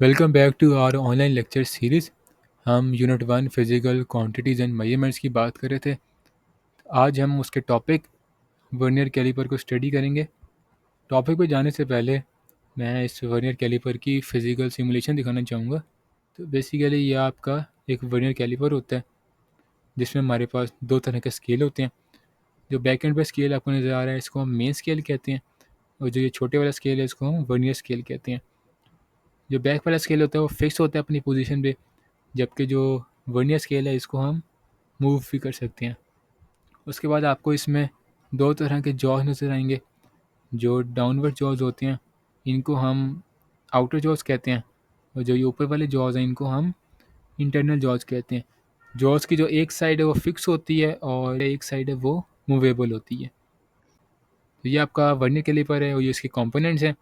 Welcome back to our online lecture series. हम unit 1 physical quantities and measurements की बात कर रहे थे। आज हम उसके टॉपिक वर्नियर कैलिपर को स्टडी करेंगे। टॉपिक पे जाने से पहले मैं इस वर्नियर कैलिपर की फ़िज़िकल सिमुलेशन दिखाना चाहूँगा। तो बेसिकली ये आपका एक वर्नियर कैलिपर होता है जिसमें हमारे पास दो तरह के स्केल होते हैं। जो बैक एंड पे स्केल आपको नज़र आ रहा है इसको हम मेन स्केल कहते हैं, और जो ये छोटे वाला स्केल है इसको हम वर्नियर स्केल कहते हैं। जो बैक वाला स्केल होता है वो फिक्स होता है अपनी पोजीशन पे, जबकि जो वर्नियर स्केल है इसको हम मूव भी कर सकते हैं। उसके बाद आपको इसमें दो तरह के जॉज नज़र आएंगे। जो डाउनवर्ड जॉज होते हैं इनको हम आउटर जॉज कहते हैं, और जो ये ऊपर वाले जॉज हैं इनको हम इंटरनल जॉज कहते हैं। जॉज की जो एक साइड है वो फिक्स होती है और एक साइड है वो मूवेबल होती है। तो ये आपका वर्नियर कैलिपर है और ये इसके कंपोनेंट्स हैं।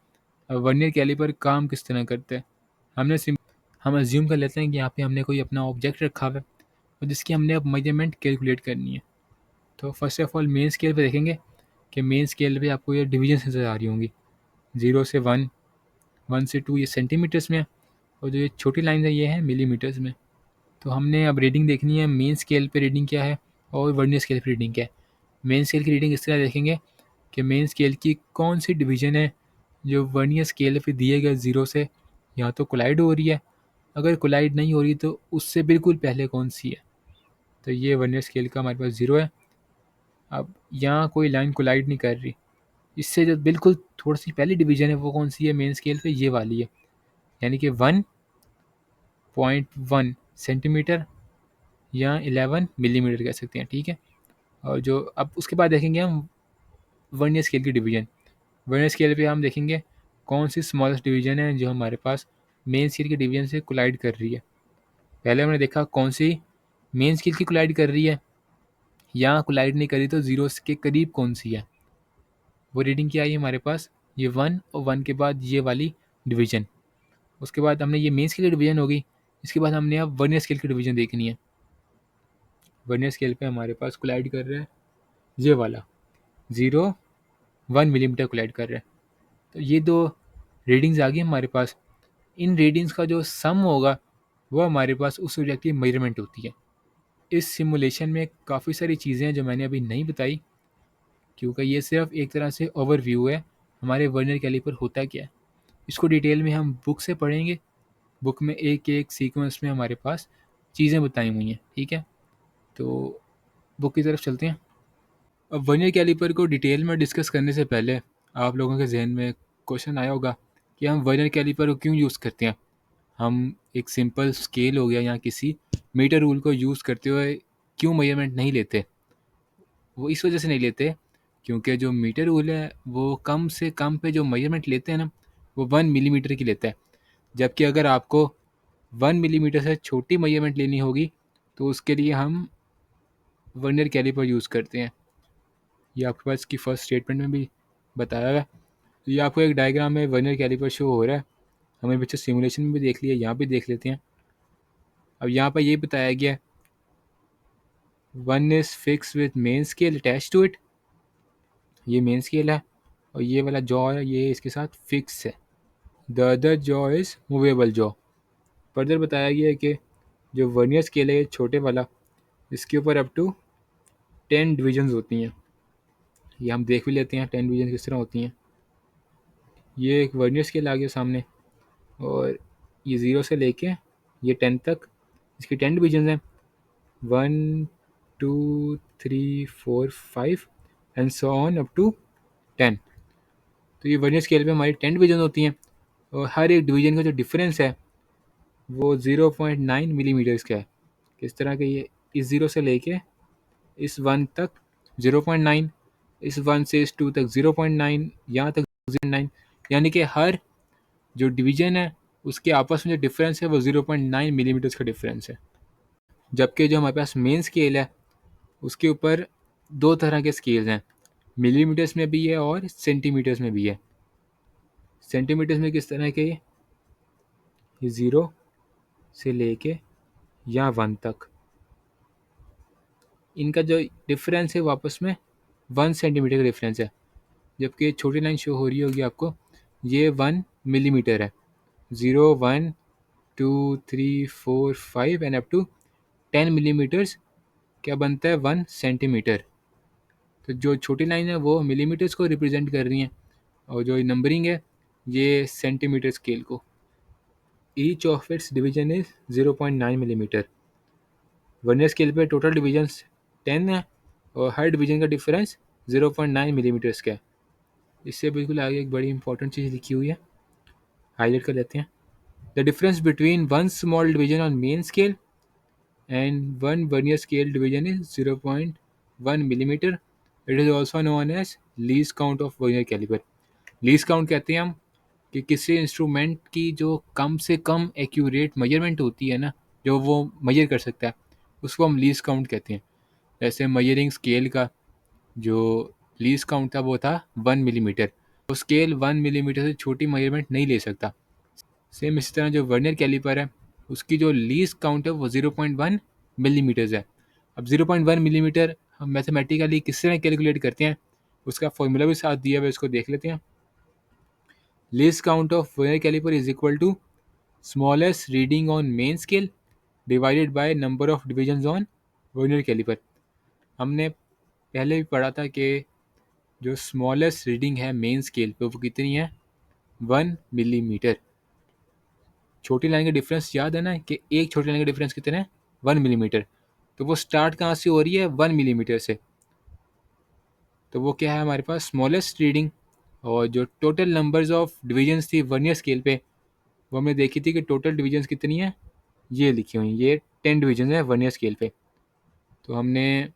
अब वर्नियर कैलिपर काम किस तरह करता है, हम अज्यूम कर लेते हैं कि यहाँ पे हमने कोई अपना ऑब्जेक्ट रखा हुआ है और जिसकी हमने अब मेजरमेंट कैलकुलेट करनी है। तो first of all main scale पे देखेंगे कि मेन स्केल पे आपको ये डिवीजन नज़र आ रही होंगी। 0 से 1, 1 से 2 ये सेंटीमीटर्स में है, और जो ये छोटी लाइन है ये है मिलीमीटर्स में। तो हमने अब रीडिंग देखनी है मेन स्केल पे रीडिंग क्या है और वर्नियर स्केल पे रीडिंग क्या है। मेन स्केल की रीडिंग इस तरह देखेंगे कि मेन स्केल की कौन सी डिवीजन है जो वर्नियर स्केल पे दिए गए 0 से या तो कोलाइड हो रही है, अगर कोलाइड नहीं हो रही तो उससे बिल्कुल पहले कौन सी है। तो ये वर्नियर स्केल का हमारे पास 0 है। अब यहाँ कोई लाइन कोलाइड नहीं कर रही, इससे जो बिल्कुल थोड़ी सी पहली डिवीजन है वो कौन सी है मेन स्केल पे, ये वाली है, यानी कि 1.1 सेंटीमीटर या 11 मिलीमीटर कह सकते हैं, ठीक है। और जो अब उसके बाद देखेंगे हम वर्नियर स्केल की डिवीजन। वर्नियर स्केल पे हम देखेंगे कौन सी स्मॉलेस्ट डिवीजन है जो हमारे पास मेन स्केल की डिवीजन से कोलाइड कर रही है। पहले हमने देखा कौन सी मेन स्केल की कोलाइड कर रही है, यहाँ कोलाइड नहीं करी तो जीरो के करीब कौन सी है। वो रीडिंग क्या आई हमारे पास, ये 1 और 1 के बाद ये वाली डिवीजन। उसके बाद हमने ये मेन स्केल की डिवीजन हो गई। इसके बाद हमने अब वर्नियर स्केल की डिवीजन देखनी है। वर्नियर स्केल पे हमारे पास कोलाइड कर रहा है ये वाला 0.1 मिलीमीटर कोलाइड कर रहा है। तो ये दो रीडिंग्स आ गई हमारे पास। इन रीडिंग्स का जो सम होगा वो हमारे पास उस ऑब्जेक्ट की मेजरमेंट होती है। इस सिमुलेशन में काफ़ी सारी चीज़ें हैं जो मैंने अभी नहीं बताई, क्योंकि ये सिर्फ एक तरह से ओवरव्यू है हमारे वर्नियर कैलिपर होता क्या है। इसको डिटेल में हम बुक से पढ़ेंगे। बुक में एक एक सीक्वेंस में हमारे पास चीज़ें बताई हुई हैं, ठीक है। तो बुक की तरफ चलते हैं। अब वर्नियर कैलिपर को डिटेल में डिस्कस करने से पहले आप लोगों के जहन में क्वेश्चन आया होगा कि हम वर्नियर कैलिपर को क्यों यूज़ करते हैं। हम एक सिंपल स्केल हो गया या किसी मीटर रूल को यूज़ करते हुए क्यों मेजरमेंट नहीं लेते। वो इस वजह से नहीं लेते क्योंकि जो मीटर रूल है वो कम से कम पे जो मेजरमेंट लेते हैं ना, वो 1 मिलीमीटर की लेता है। जबकि अगर आपको 1 मिलीमीटर से छोटी मेजरमेंट लेनी होगी तो उसके लिए हम वर्नियर कैलिपर यूज़ करते हैं। ये आपके पास इसकी फर्स्ट स्टेटमेंट में भी बताया हुआ है। तो ये आपको एक डायग्राम में वर्नियर कैलिपर शो हो रहा है। हमें बच्चे सिमुलेशन में भी देख लिया, यहाँ भी देख लेते हैं। अब यहाँ पर ये बताया गया है 1 is fix with main scale attach to it. ये मेन स्केल है और ये वाला जॉ है ये इसके साथ फिक्स है। The other jaw is movable jaw. Further बताया गया है कि जो वर्नियर स्केल है ये छोटे वाला, इसके ऊपर अप टू 10 डिविजन्स होती हैं। ये हम देख भी लेते हैं 10 डिवीजन किस तरह होती हैं। ये एक वर्नियर स्केल आ गया सामने, और ये 0 से लेके ये 10 तक इसकी 10 डिवीजन हैं। 1 2 3 4 5 and so on up to 10। तो ये वर्नियर स्केल पे हमारी 10 डिवीजन होती हैं, और हर एक डिवीजन का जो डिफरेंस है वो 0.9 मिलीमीटर्स का है। किस तरह के, ये इस 0 से लेके इस 1 तक 0.9, इस 1 से इस 2 तक 0.9, यहाँ तक 0.9, यानी कि हर जो डिवीजन है उसके आपस में जो डिफरेंस है वो 0.9 मिलीमीटर्स का डिफरेंस है। जबकि जो हमारे पास मेन स्केल है उसके ऊपर दो तरह के स्केल्स हैं, मिलीमीटर्स में भी है और सेंटीमीटर्स में भी है। सेंटीमीटर्स में किस तरह के, ये 0 से लेके या 1 तक, इनका जो डिफरेंस है वापस में 1 सेंटीमीटर का डिफरेंस है। जबकि छोटी लाइन शो हो रही होगी आपको, ये 1 मिलीमीटर है। 0 1 2, 3, 4, 5 एंड अप टू 10 मिलीमीटर्स क्या बनता है 1 सेंटीमीटर। तो जो छोटी लाइन है वो मिलीमीटर्स को रिप्रेजेंट कर रही हैं और जो नंबरिंग है ये सेंटीमीटर स्केल को। Each of its division is 0.9 millimetre. Vernier scale पे टोटल डिवीजन्स 10 है और हर डिवीजन का डिफरेंस 0.9 मिलीमीटर्स का है। इससे बिल्कुल आगे एक बड़ी इंपॉर्टेंट चीज़ लिखी हुई है, हाईलाइट कर लेते हैं। The difference between one small division on main scale and one vernier scale division is 0.1 millimeter. It is also known as least count of vernier caliper. Least count कहते हैं हम कि किसी इंस्ट्रूमेंट की जो कम से कम एक्यूरेट मेजरमेंट होती है ना, जो वो मेजर कर सकता है, उसको हम लीस्ट काउंट कहते हैं। जैसे मेजरिंग स्केल का जो लीस्ट काउंट था वो था 1 मिलीमीटर। तो स्केल 1 मिलीमीटर से छोटी मेजरमेंट नहीं ले सकता। सेम इसी तरह जो वर्नियर कैलिपर है उसकी जो लीस्ट काउंट है वो 0.1 मिलीमीटर्स है। अब 0.1 मिलीमीटर हम मैथमेटिकली किस तरह कैलकुलेट करते हैं, उसका फॉर्मूला भी साथ दिया हुआ है, उसको देख लेते हैं। Least count of vernier calliper is equal to smallest reading on main scale divided by number of divisions on vernier calliper. हमने पहले भी पढ़ा था कि जो स्मॉलेस्ट रीडिंग है मेन स्केल पे वो कितनी है 1 मिलीमीटर। छोटी लाइन का डिफरेंस याद है ना कि एक छोटी लाइन का डिफरेंस कितना है 1 मिलीमीटर। तो वो स्टार्ट कहाँ से हो रही है 1 मिलीमीटर से। तो वो क्या है हमारे पास स्मॉलेस्ट रीडिंग। और जो टोटल नंबर्स ऑफ डिविजन्स थी वर्नियर स्केल पे वो हमने देखी थी कि टोटल डिविजन्स कितनी है, ये लिखी हुई, ये 10 डिविजन है वर्नियर स्केल पे। तो हमने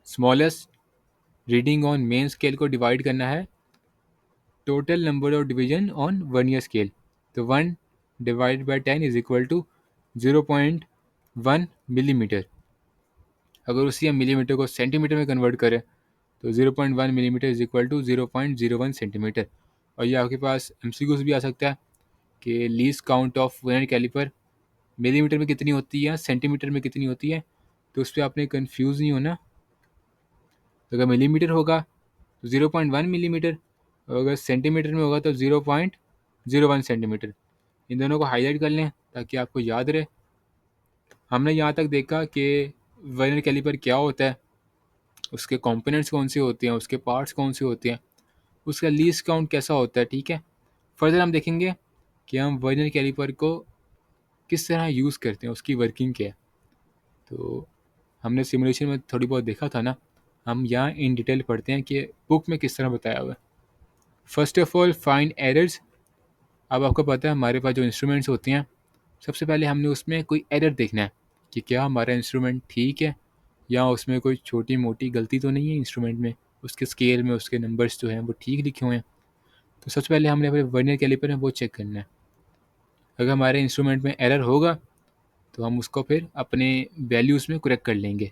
smallest reading on main scale को डिवाइड करना है total number of division on vernier scale. तो 1 divide by 10 is equal to 0.1 millimetre. अगर उसी हम मिलीमीटर को सेंटीमीटर में कन्वर्ट करें तो 0.1 millimetre is equal to 0.01 centimetre. और ये आपके पास एमसीक्यूज भी आ सकता है कि least count of vernier calliper millimetre में कितनी होती है, सेंटीमीटर में कितनी होती है, तो उस पर आपने कन्फ्यूज़ नहीं होना। तो अगर मिलीमीटर होगा तो 0.1 मिलीमीटर और अगर सेंटीमीटर में होगा तो 0.01 सेंटीमीटर। इन दोनों को हाईलाइट कर लें ताकि आपको याद रहे। हमने यहाँ तक देखा कि वर्नियर कैलिपर क्या होता है, उसके कंपोनेंट्स कौन से होते हैं, उसके पार्ट्स कौन से होते हैं, उसका लीस्ट काउंट कैसा होता है। ठीक है, फर्दर हम देखेंगे कि हम वर्नियर कैलिपर को किस तरह यूज़ करते हैं, उसकी वर्किंग क्या है। तो हमने सिमुलेशन में थोड़ी बहुत देखा था ना, हम यहाँ इन डिटेल पढ़ते हैं कि बुक में किस तरह बताया हुआ है। First of all find errors. अब आपको पता है हमारे पास जो इंस्ट्रूमेंट्स होते हैं सबसे पहले हमने उसमें कोई एरर देखना है कि क्या हमारा इंस्ट्रूमेंट ठीक है या उसमें कोई छोटी मोटी गलती तो नहीं है इंस्ट्रूमेंट में, उसके स्केल में उसके नंबर्स जो हैं वो ठीक लिखे हुए हैं। तो सबसे पहले हमने अपने वर्नियर कैलिपर में वो चेक करना है। अगर हमारे इंस्ट्रूमेंट में एरर होगा तो हम उसको फिर अपने वैल्यूज़ में करेक्ट कर लेंगे।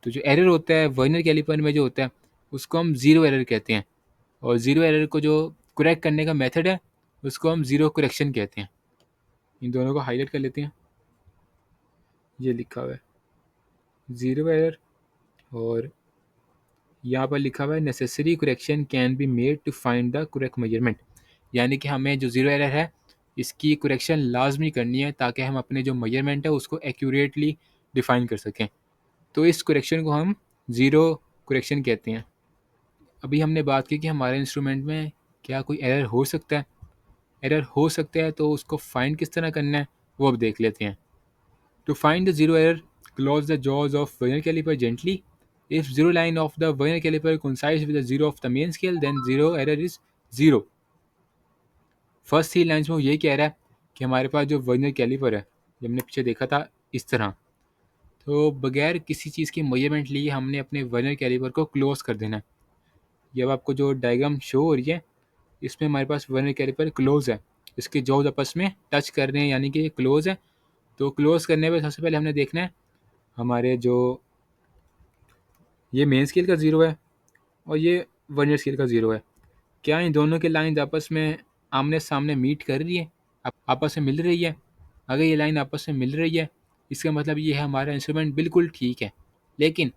तो जो एरर होता है वर्नियर कैलिपर में जो होता है उसको हम ज़ीरो एरर कहते हैं और ज़ीरो एरर को जो करेक्ट करने का मेथड है उसको हम ज़ीरो करेक्शन कहते हैं। इन दोनों को हाईलाइट कर लेते हैं। ये लिखा हुआ है ज़ीरो एरर और यहाँ पर लिखा हुआ है necessary correction can be made to find the correct measurement. यानी कि हमें जो ज़ीरो एरर है इसकी करेक्शन लाजमी करनी है ताकि हम अपने जो मेजरमेंट है उसको एक्यूरेटली डिफ़ाइन कर सकें। तो इस करेक्शन को हम ज़ीरो करेक्शन कहते हैं। अभी हमने बात की कि हमारे इंस्ट्रूमेंट में क्या कोई एरर हो सकता है। एरर हो सकता है तो उसको फाइंड किस तरह करना है वो अब देख लेते हैं। To find the zero error close the jaws of vernier calliper gently. If zero line of the vernier calliper coincides with the zero of the main scale then zero error is zero. First 3 lines में वो ये कह रहा है कि हमारे पास जो vernier caliper है जब हमने पीछे देखा था इस तरह, तो बगैर किसी चीज़ की मेजरमेंट लिए हमने अपने वर्नियर कैलिपर को क्लोज कर देना है। ये अब आपको जो डायग्राम शो हो रही है इसमें हमारे पास वर्नियर कैलिपर क्लोज है, इसके जॉज आपस में टच कर रहे हैं यानी कि क्लोज है। तो क्लोज करने पर सबसे पहले हमने देखना है हमारे जो ये मेन स्केल का ज़ीरो है और ये वर्नियर स्केल का ज़ीरो है, क्या इन दोनों की लाइन आपस में आमने सामने मीट कर रही है, आपस में मिल रही है। अगर ये लाइन आपस में मिल रही है इसका मतलब ये है हमारा इंस्ट्रूमेंट बिल्कुल ठीक है। लेकिन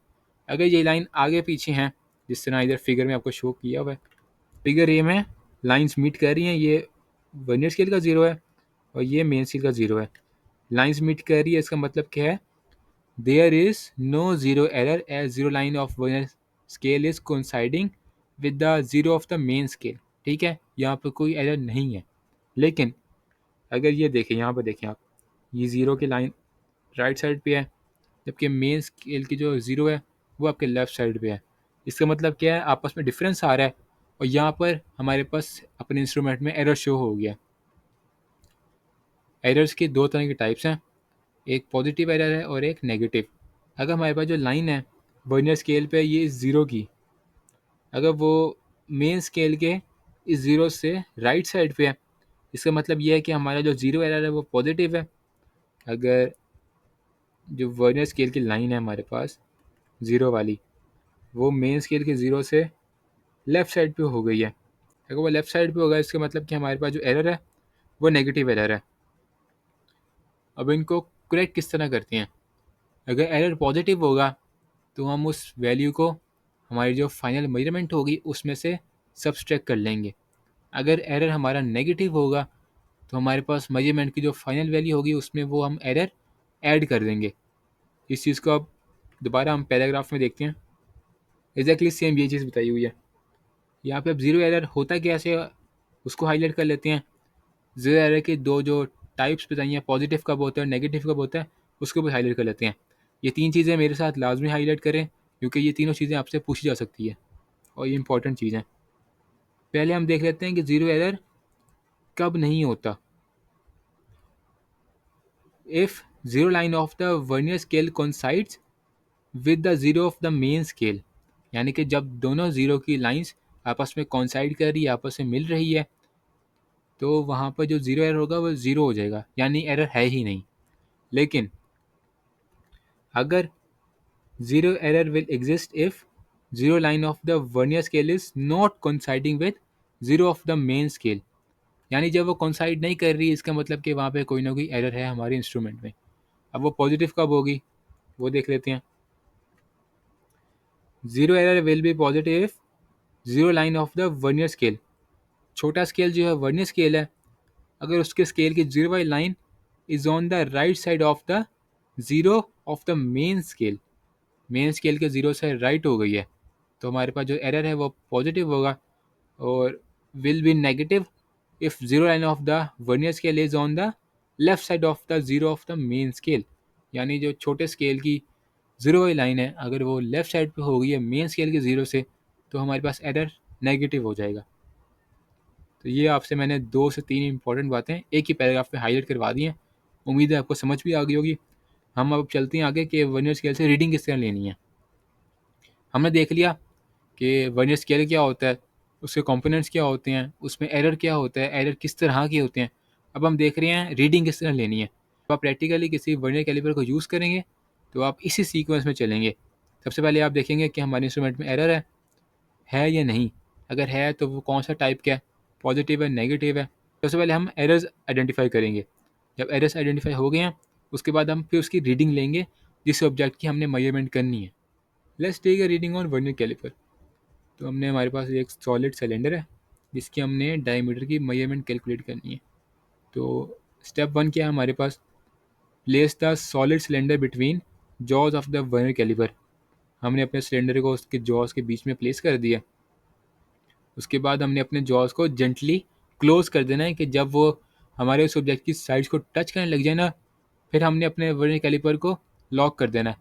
अगर ये लाइन आगे पीछे हैं जिस तरह इधर फिगर में आपको शो किया हुआ है, फिगर ए में लाइंस मीट कर रही हैं, ये वर्नियर स्केल का ज़ीरो है और ये मेन स्केल का 0 है। लाइन्स मीट कर रही है, इसका मतलब क्या है? There is no zero error as zero line of vernier scale is coinciding with the zero of the main scale. ठीक है, यहाँ पर कोई एरर नहीं है। लेकिन अगर ये देखें, यहाँ पर देखें आप, ये ज़ीरो की लाइन राइट साइड पे है, जबकि मेन स्केल की जो ज़ीरो है वो आपके लेफ़्ट साइड पे है। इसका मतलब क्या है? आपस में डिफरेंस आ रहा है और यहाँ पर हमारे पास अपने इंस्ट्रूमेंट में एरर शो हो गया। एरर्स की दो तरह की टाइप्स हैं, एक पॉजिटिव एरर है और एक नेगेटिव। अगर हमारे पास जो लाइन है वर्नियर स्केल पे ये ज़ीरो की, अगर वो मेन स्केल के इस ज़ीरो से राइट साइड पे है, इसका मतलब ये है कि हमारा जो ज़ीरो एरर है वो पॉजिटिव है। अगर जो वर्नियर स्केल की लाइन है हमारे पास ज़ीरो वाली, वो मेन स्केल के ज़ीरो से लेफ़्ट साइड पे हो गई है, अगर वो लेफ़्ट साइड पे होगा इसका मतलब कि हमारे पास जो एरर है वो नेगेटिव एरर है। अब इनको करेक्ट किस तरह करते हैं? अगर एरर पॉजिटिव होगा तो हम उस वैल्यू को हमारी जो फाइनल मेजरमेंट होगी उसमें से सब्सट्रैक्ट कर लेंगे। अगर एरर हमारा नेगेटिव होगा तो हमारे पास मेजरमेंट की जो फाइनल वैल्यू होगी उसमें वो हम एरर ऐड कर देंगे। इस चीज़ को अब दोबारा हम पैराग्राफ में देखते हैं। एग्जैक्टली सेम ये चीज़ बताई हुई है। यहाँ पे अब ज़ीरो एरर होता कैसे उसको हाईलाइट कर लेते हैं। ज़ीरो एरर के दो जो टाइप्स बताई हैं, पॉजिटिव कब होता है, नेगेटिव कब होता है, उसको भी हाईलाइट कर लेते हैं। ये तीन चीज़ें मेरे साथ लाजमी हाईलाइट करें क्योंकि ये तीनों चीज़ें आपसे पूछी जा सकती है और ये इंपॉर्टेंट चीज़ है। पहले हम देख लेते हैं कि ज़ीरो एरर कब नहीं होता। If zero line of the vernier scale coincides with the zero of the main scale, यानी कि जब दोनों ज़ीरो की लाइंस आपस में कोइंसाइड कर रही है, आपस में मिल रही है, तो वहाँ पर जो ज़ीरो एरर होगा वो ज़ीरो हो जाएगा, यानी एरर है ही नहीं। लेकिन अगर zero error will exist if zero line of the vernier scale is not coinciding with zero of the main scale, यानी जब वो कोइंसाइड नहीं कर रही इसका मतलब कि वहाँ पे कोई ना कोई एरर है हमारे इंस्ट्रूमेंट में। अब वो पॉजिटिव कब होगी वो देख लेते हैं। Zero error will be positive if zero line of the vernier scale, छोटा स्केल जो है वर्नियर स्केल है, अगर उसके स्केल की जीरो वाली line is on the right side of the zero of the main scale, main scale के zero से राइट हो गई है, तो हमारे पास जो एरर है वो पॉजिटिव होगा। और will be negative if zero line of the vernier scale is on the left side of the zero of the main scale, यानी जो छोटे स्केल की ज़ीरो वाली लाइन है अगर वो लेफ़्ट साइड पे हो गई है मेन स्केल के ज़ीरो से, तो हमारे पास एरर नेगेटिव हो जाएगा। तो ये आपसे मैंने 2 से 3 इंपॉर्टेंट बातें एक ही पैराग्राफ में हाईलाइट करवा दी हैं। उम्मीद है आपको समझ भी आ गई होगी। हम अब चलते हैं आगे कि वर्नियर स्केल से रीडिंग किस तरह लेनी है। हमने देख लिया कि वर्नियर स्केल क्या होता है, उसके कंपोनेंट्स क्या होते हैं, उसमें एरर क्या होता है, एरर किस तरह के होते हैं। अब हम देख रहे हैं रीडिंग किस तरह लेनी है। तो आप प्रैक्टिकली किसी वर्नियर कैलिपर को यूज़ करेंगे तो आप इसी सीक्वेंस में चलेंगे। सबसे पहले आप देखेंगे कि हमारे इंस्ट्रूमेंट में एरर है या नहीं। अगर है तो वो कौन सा टाइप का है, पॉजिटिव है, नेगेटिव है। सबसे पहले हम एरर्स आइडेंटिफाई करेंगे। जब एरर्स आइडेंटिफाई हो गए हैं उसके बाद हम फिर उसकी रीडिंग लेंगे जिस ऑब्जेक्ट की हमने मेजरमेंट करनी है। Let's take a reading on vernier calliper. तो हमने हमारे पास एक सॉलिड सिलेंडर है जिसकी हमने डायमीटर की मेजरमेंट कैलकुलेट करनी है। तो स्टेप वन क्या है हमारे पास, place the solid cylinder between jaws of the vernier calliper. हमने अपने सिलेंडर को उसके जॉज के बीच में प्लेस कर दिया। उसके बाद हमने अपने जॉस को जेंटली क्लोज कर देना है कि जब वो हमारे उस ऑब्जेक्ट की साइड्स को टच करने लग जाए ना, फिर हमने अपने वर्नियर कैलिपर को लॉक कर देना है।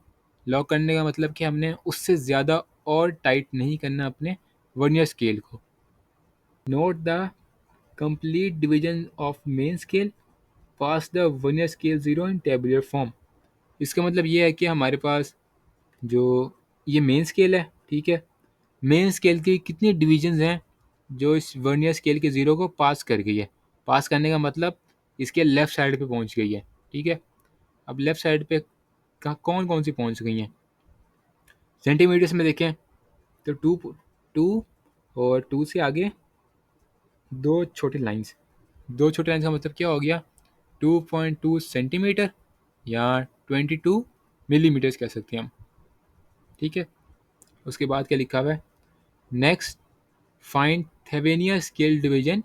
लॉक करने का मतलब कि हमने उससे ज़्यादा और टाइट नहीं करना अपने वर्नियर स्केल को। Note the complete division of main scale, pass the vernier scale zero in tabular form. इसका मतलब ये है कि हमारे पास जो ये मेन स्केल है, ठीक है, मेन स्केल की कितनी डिवीजन्स हैं जो इस वर्नियर स्केल के ज़ीरो को पास कर गई है। पास करने का मतलब इसके लेफ़्ट साइड पे पहुंच गई है। ठीक है, अब लेफ़्ट साइड पे कौन कौन सी पहुंच गई हैं सेंटीमीटर्स में देखें तो टू टू और टू से आगे दो छोटे लाइंस, दो छोटे लाइंस का मतलब क्या हो गया, 2.2 सेंटीमीटर या 22 मिलीमीटर्स कह सकते हैं हम। ठीक है, उसके बाद क्या लिखा हुआ है, next find the vernier scale division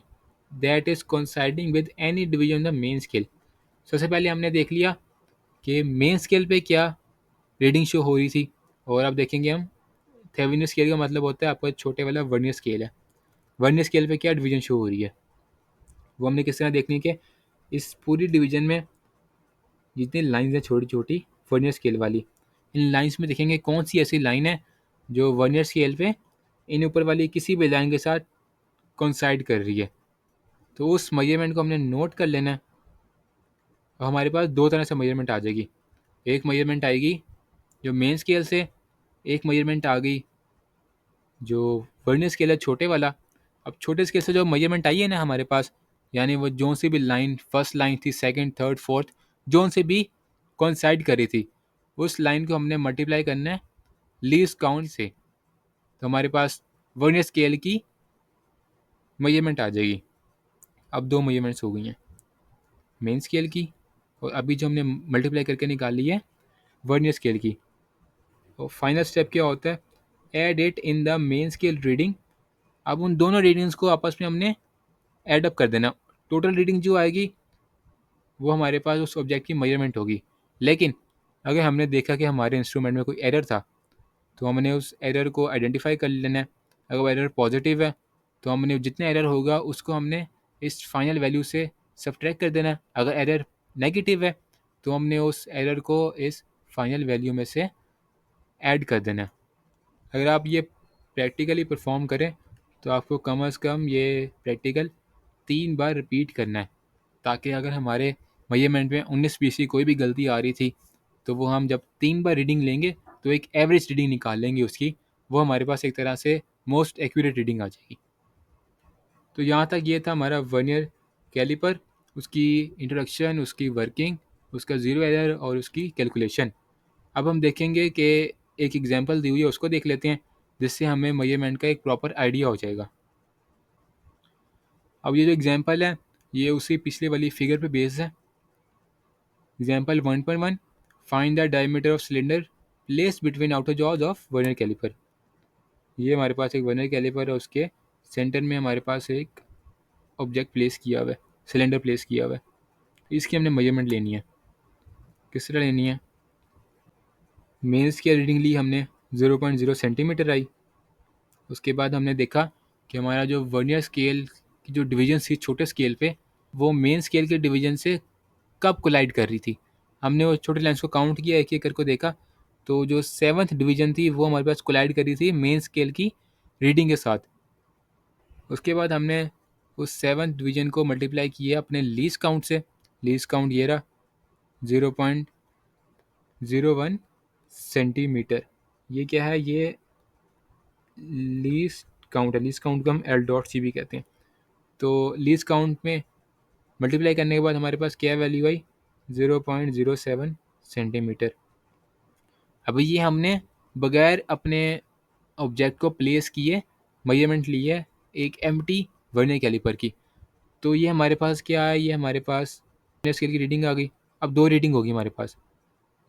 that is coinciding with any division the main scale. सबसे पहले हमने देख लिया कि मेन स्केल पे क्या रीडिंग शो हो रही थी, और अब देखेंगे हम थेवेनियर स्केल का मतलब होता है आपका छोटे वाला वर्नियर स्केल है। वर्नियर स्केल पे क्या डिवीजन शो हो रही है वो हमने किस तरह देखनी है कि इस पूरी डिवीजन में जितनी लाइंस हैं छोटी छोटी वर्नियर स्केल वाली, इन लाइंस में देखेंगे कौन सी ऐसी लाइन है जो वर्नियर स्केल पे इन ऊपर वाली किसी भी लाइन के साथ कोइंसाइड कर रही है। तो उस मेजरमेंट को हमने नोट कर लेना है, और हमारे पास दो तरह से मेजरमेंट आ जाएगी। एक मेजरमेंट आएगी जो मेन स्केल से, एक मेजरमेंट आ गई जो वर्नियर स्केल है छोटे वाला। अब छोटे स्केल से जो मेजरमेंट आई है ना हमारे पास, यानी वो जोन सी भी लाइन, फर्स्ट लाइन थी, सेकंड, थर्ड, फोर्थ, जोन से भी कोइंसाइड करी थी, उस लाइन को हमने मल्टीप्लाई करना है लीस्ट काउंट से। तो हमारे पास वर्नियर स्केल की मेजरमेंट आ जाएगी। अब दो मेजरमेंट्स हो गई हैं, मेन स्केल की, और अभी जो हमने मल्टीप्लाई करके निकाली है वर्नियर स्केल की। और फाइनल स्टेप क्या होता है, add it in the main scale reading. अब उन दोनों रीडिंग्स को आपस में हमने ऐड अप कर देना। टोटल रीडिंग जो आएगी वो हमारे पास उस ऑब्जेक्ट की मेजरमेंट होगी। लेकिन अगर हमने देखा कि हमारे इंस्ट्रूमेंट में कोई एरर था, तो हमने उस एरर को आइडेंटिफाई कर लेना है। अगर वो एरर पॉजिटिव है तो हमने जितना एरर होगा उसको हमने इस फाइनल वैल्यू से सब्ट्रैक्ट कर देना है। अगर एरर नेगेटिव है तो हमने उस एरर को इस फाइनल वैल्यू में से ऐड कर देना है। अगर आप ये प्रैक्टिकली परफॉर्म करें तो आपको कम से कम ये प्रैक्टिकल 3 बार रिपीट करना है, ताकि अगर हमारे मेजरमेंट में 19-20 की कोई भी गलती आ रही थी तो वो हम जब 3 बार रीडिंग लेंगे तो एक एवरेज रीडिंग निकाल लेंगे उसकी, वो हमारे पास एक तरह से मोस्ट एक्यूरेट रीडिंग आ जाएगी। तो यहाँ तक ये था हमारा वर्नियर कैलिपर, उसकी इंट्रोडक्शन, उसकी वर्किंग, उसका ज़ीरो एरर और उसकी कैलकुलेशन। अब हम देखेंगे कि एक एग्जांपल दी हुई है उसको देख लेते हैं, जिससे हमें मेजरमेंट का एक प्रॉपर आइडिया हो जाएगा। अब ये जो एग्जांपल है ये उसी पिछले वाली फिगर पे बेस्ड है। Example 1.1, find the diameter of cylinder placed between outer jaws of vernier calliper. ये हमारे पास एक वर्नियर कैलिपर है, उसके सेंटर में हमारे पास एक ऑब्जेक्ट प्लेस किया हुआ है, सिलेंडर प्लेस किया हुआ है। इसकी हमने मेजरमेंट लेनी है। किस तरह लेनी है, मेन स्केल रीडिंग ली हमने 0.0 सेंटीमीटर आई। उसके बाद हमने देखा कि हमारा जो वर्नियर स्केल की जो डिवीजन थी छोटे स्केल पे, वो मेन स्केल के डिवीजन से कब कोलाइड कर रही थी। हमने वो छोटे लाइन्स को काउंट किया, एक एक करके देखा, तो जो 7th डिवीजन थी वो हमारे पास कोलाइड कर रही थी मेन स्केल की रीडिंग के साथ। उसके बाद हमने उस 7th डिवीजन को मल्टीप्लाई किया अपने लीस्ट काउंट से। लीस्ट काउंट ये रहा 0.01 सेंटीमीटर। ये क्या है, ये लीस्ट काउंट है। लीस्ट काउंट को हम L.C भी कहते हैं। तो लीस्ट काउंट में मल्टीप्लाई करने के बाद हमारे पास क्या वैल्यू आई, 0.07 सेंटीमीटर। अब ये हमने बगैर अपने ऑब्जेक्ट को प्लेस किए मेजरमेंट ली है एक एम्प्टी वर्नियर कैलिपर की। तो ये हमारे पास क्या है, ये हमारे पास वर्नियर स्केल की रीडिंग आ गई। अब दो रीडिंग होगी हमारे पास,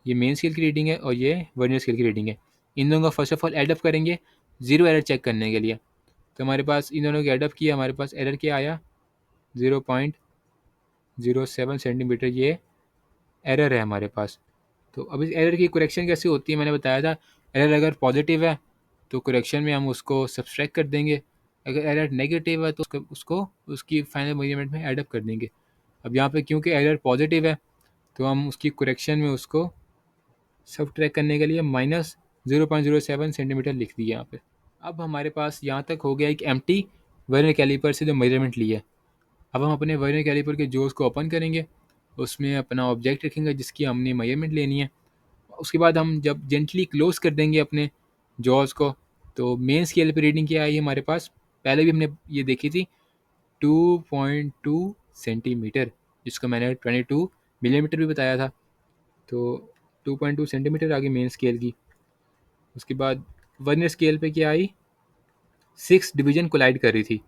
ये मेन स्केल की रीडिंग है और ये वर्नियर स्केल की रीडिंग है। इन दोनों का फर्स्ट ऑफ ऑल एडअप करेंगे ज़ीरो एरर चेक करने के लिए। तो हमारे पास इन दोनों को एडअप किया, हमारे पास एरर क्या आया, 0.07 सेंटीमीटर ये एरर है हमारे पास। तो अब इस एरर की करेक्शन कैसे होती है, मैंने बताया था। एरर अगर पॉजिटिव है तो करेक्शन में हम उसको सब्सट्रैक्ट कर देंगे, अगर एरर नेगेटिव है तो उसको उसकी फाइनल मेजरमेंट में एडअप कर देंगे। अब यहाँ पे क्योंकि एरर पॉजिटिव है तो हम उसकी करेक्शन में उसको सब्सट्रैक्ट करने के लिए -0.07 सेंटीमीटर लिख दिया यहाँ पे। अब हमारे पास यहाँ तक हो गया एक एम्प्टी वर्नियर कैलिपर से जो मेजरमेंट ली है। अब हम अपने वर्नियर कैलिपर के जोस को ओपन करेंगे, उसमें अपना ऑब्जेक्ट रखेंगे जिसकी हमने मेजरमेंट लेनी है। उसके बाद हम जब जेंटली क्लोज कर देंगे अपने जॉज को, तो मेन स्केल पे रीडिंग क्या आई हमारे पास, पहले भी हमने ये देखी थी 2.2 सेंटीमीटर, जिसको मैंने 22 मिलीमीटर भी बताया था। तो 2.2 सेंटीमीटर आ गई मेन स्केल की। उसके बाद वर्नियर स्केल पे क्या आई, 6 डिवीजन कोलाइड कर रही थी।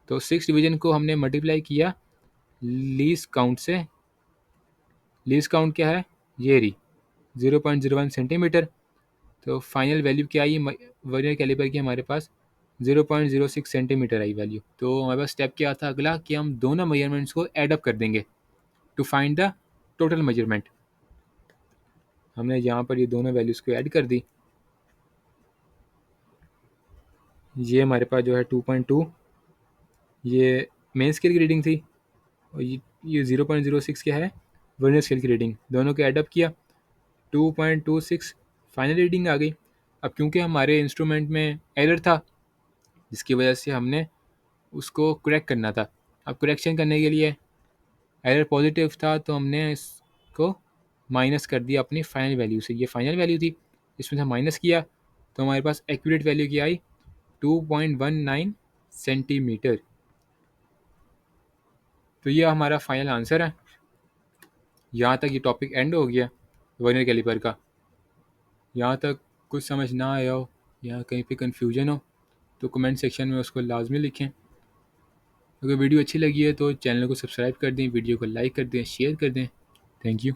तो 6 डिवीजन को हमने मल्टीप्लाई किया लीस्ट काउंट से। लीस्ट काउंट क्या है, ये रही 0.01 सेंटीमीटर। तो फाइनल वैल्यू क्या आई वर्नियर कैलिपर की हमारे पास, 0.06 सेंटीमीटर आई वैल्यू। तो हमारे पास स्टेप क्या था अगला कि हम दोनों मेजरमेंट्स को एड अप कर देंगे to find the total measurement. हमने यहाँ पर ये दोनों वैल्यूज़ को ऐड कर दी। ये हमारे पास जो है 2.2 ये मेन स्केल की रीडिंग थी और ये 0.06 क्या है वर्नियर स्केल की रीडिंग। दोनों को ऐड अप किया 2.26 फाइनल रीडिंग आ गई। अब क्योंकि हमारे इंस्ट्रूमेंट में एरर था जिसकी वजह से हमने उसको करेक्ट करना था। अब करेक्शन करने के लिए एरर पॉजिटिव था तो हमने इसको माइनस कर दिया अपनी फाइनल वैल्यू से। ये फाइनल वैल्यू थी, इसमें से माइनस किया तो हमारे पास एक्यूरेट वैल्यू क्या आई 2.19 सेंटीमीटर। तो ये हमारा फाइनल आंसर है। यहाँ तक ये टॉपिक एंड हो गया वर्नियर कैलिपर का। यहाँ तक कुछ समझ ना आया हो या कहीं पे कन्फ्यूजन हो तो कमेंट सेक्शन में उसको लाजमी लिखें। अगर वीडियो अच्छी लगी है तो चैनल को सब्सक्राइब कर दें, वीडियो को लाइक कर दें, शेयर कर दें। Thank you.